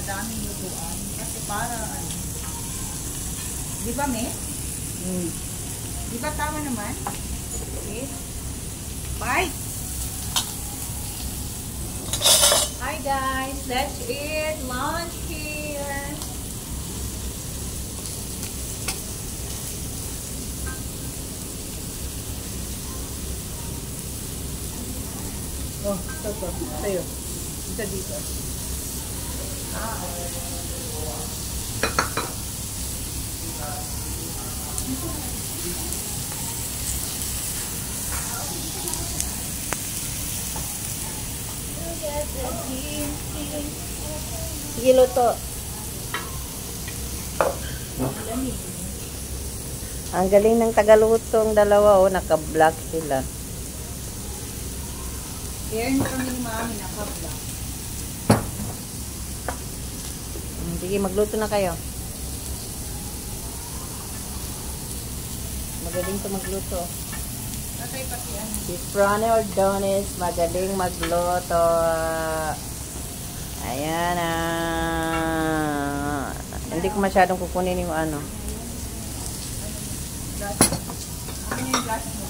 madaming lutuan. Kasi para, ano, di ba, me? Di ba tama naman? Okay. Bye! Hi guys, let's eat lunch here. Oh, ito. Sa'yo. Isa dito. Sige, luto. Ang galing ng tagalutong dalawa, oh, naka-black sila. Kaya kami ni Mami nakabla. Sige, magluto na kayo. Magaling to magluto. Tatay pati ano. Si Franny Ordones, magaling magluto. Ayan na. Hindi ko masyadong kukunin yung ano. Glass. Ano yung glass mo?